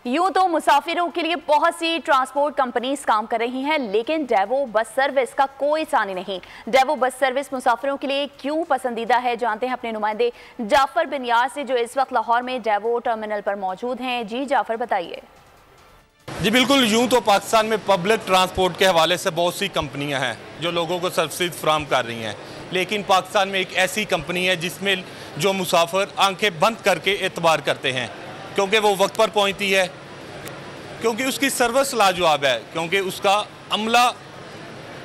यूं तो मुसाफिरों के लिए बहुत सी ट्रांसपोर्ट कंपनीज काम कर रही हैं, लेकिन डेवो बस सर्विस का कोई सानी नहीं। डेवो बस सर्विस मुसाफिरों के लिए क्यों पसंदीदा है, जानते हैं अपने नुमाइंदे जाफर बिनियार से, जो इस वक्त लाहौर में डेवो टर्मिनल पर मौजूद हैं। जी जाफर, बताइए। जी बिल्कुल, यूं तो पाकिस्तान में पब्लिक ट्रांसपोर्ट के हवाले से बहुत सी कंपनियां हैं जो लोगों को सर्विस फ्राहम कर रही हैं, लेकिन पाकिस्तान में एक ऐसी कंपनी है जिसमें जो मुसाफिर आंखें बंद करके एतबार करते हैं, क्योंकि वो वक्त पर पहुंचती है, क्योंकि उसकी सर्विस लाजवाब है, क्योंकि उसका अमला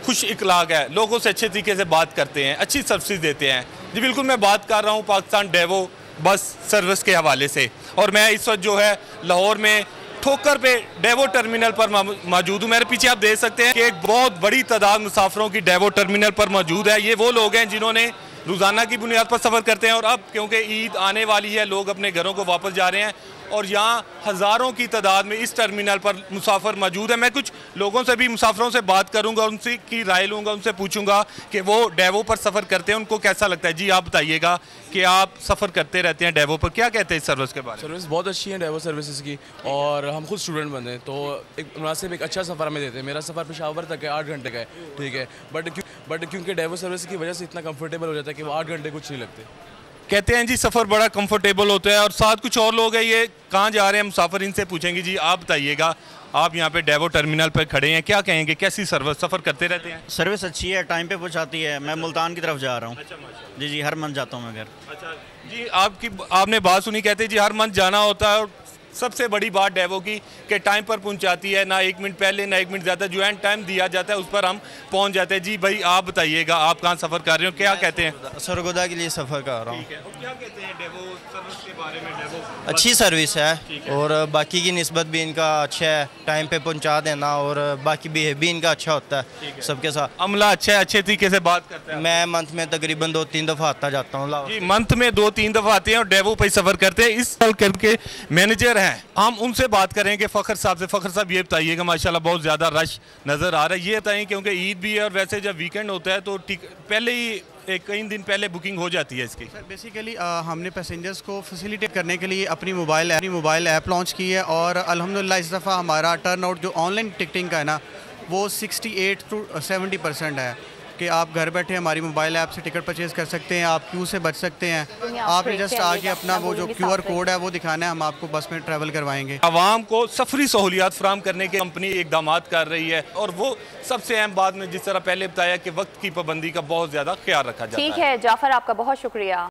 खुश इखलाक है, लोगों से अच्छे तरीके से बात करते हैं, अच्छी सर्विस देते हैं। जी बिल्कुल, मैं बात कर रहा हूँ पाकिस्तान डेवो बस सर्विस के हवाले से, और मैं इस वक्त जो है लाहौर में ठोकर पे डेवो टर्मिनल पर मौजूद हूँ। मेरे पीछे आप देख सकते हैं कि एक बहुत बड़ी तादाद मुसाफिरों की डेवो टर्मिनल पर मौजूद है। ये वो लोग हैं जिन्होंने रोज़ाना की बुनियाद पर सफ़र करते हैं, और अब क्योंकि ईद आने वाली है, लोग अपने घरों को वापस जा रहे हैं, और यहाँ हज़ारों की तादाद में इस टर्मिनल पर मुसाफिर मौजूद है। मैं कुछ लोगों से भी, मुसाफिरों से बात करूँगा, उनसे की राय लूँगा, उनसे पूछूंगा कि वो डेवो पर सफ़र करते हैं, उनको कैसा लगता है। जी आप बताइएगा कि आप सफ़र करते रहते हैं डेवो पर, क्या कहते हैं इस सर्विस के बारे में? सर्विस बहुत अच्छी है डेवो सर्विसेज की, और हम खुद स्टूडेंट बंदे हैं तो एक मुनासिब एक अच्छा सफ़र हमें देते हैं। मेरा सफ़र पेशावर तक है, 8 घंटे का है, ठीक है, बट क्योंकि डेवो सर्विस की वजह से इतना कंफर्टेबल हो जाता है कि वो 8 घंटे कुछ नहीं लगते। कहते हैं जी सफ़र बड़ा कंफर्टेबल होता है, और साथ कुछ और लोग हैं, ये कहाँ जा रहे हैं मुसाफिर, इनसे पूछेंगे। जी आप बताइएगा, आप यहाँ पे डेवो टर्मिनल पर खड़े हैं, क्या कहेंगे, कैसी सर्विस, सफ़र करते रहते हैं? सर्विस अच्छी है, टाइम पे पहुँचाती है। मैं मुल्तान की तरफ जा रहा हूँ। अच्छा, जी हर मंथ जाता हूँ मैं घर। अच्छा जी, आपने बात सुनी, कहते जी हर मंथ जाना होता है, और सबसे बड़ी बात डेवो की कि टाइम पर पहुंचाती है, ना 1 मिनट पहले ना 1 मिनट ज़्यादा, जो एंड टाइम दिया जाता है उस पर हम पहुंच जाते हैं। जी भाई आप बताइएगा, आप कहाँ सफ़र कर रहे हो, क्या कहते हैं? सरगोदा के लिए सफ़र कर रहा हूँ। क्या कहते हैं डेवो सर्विस के बारे में? डेवो अच्छी सर्विस है, और बाकी की निस्बत भी इनका अच्छा है, टाइम पे पहुँचा देना, और बाकी बिहेव भी इनका अच्छा होता है सबके साथ। अमला अच्छा है, अच्छे तरीके से बात करते हैं। मैं मंथ में तकरीबन 2-3 दफ़ा आता जाता हूँ। जी मंथ में 2-3 दफ़ा आते हैं और डेवो पर सफ़र करते हैं। इस साल करके मैनेजर हैं, हम उनसे बात करेंगे फ़खर साहब से। फ़खर साहब ये बताइएगा, माशाल्लाह बहुत ज़्यादा रश नज़र आ रहा है, ये बताइए क्योंकि ईद भी है और वैसे जब वीकेंड होता है तो पहले ही कई दिन पहले बुकिंग हो जाती है इसकी। सर बेसिकली हमने पैसेंजर्स को फैसिलिटेट करने के लिए अपनी मोबाइल ऐप लॉन्च की है, और अल्हम्दुलिल्लाह इस दफ़ा हमारा टर्न आउट जो ऑनलाइन टिकटिंग का है ना, वो 68 to 70% है कि आप घर बैठे हमारी मोबाइल ऐप से टिकट परचेज कर सकते हैं, आप क्यू से बच सकते हैं। आप जस्ट आके अपना वो जो QR कोड है वो दिखाना है, हम आपको बस में ट्रैवल करवाएंगे। आवाम को सफरी सहूलियात फराहम करने की कंपनी इकदाम कर रही है, और वो सबसे अहम बात में जिस तरह पहले बताया कि वक्त की पाबंदी का बहुत ज़्यादा ख्याल रखा जाता है। ठीक है जाफर, आपका बहुत शुक्रिया।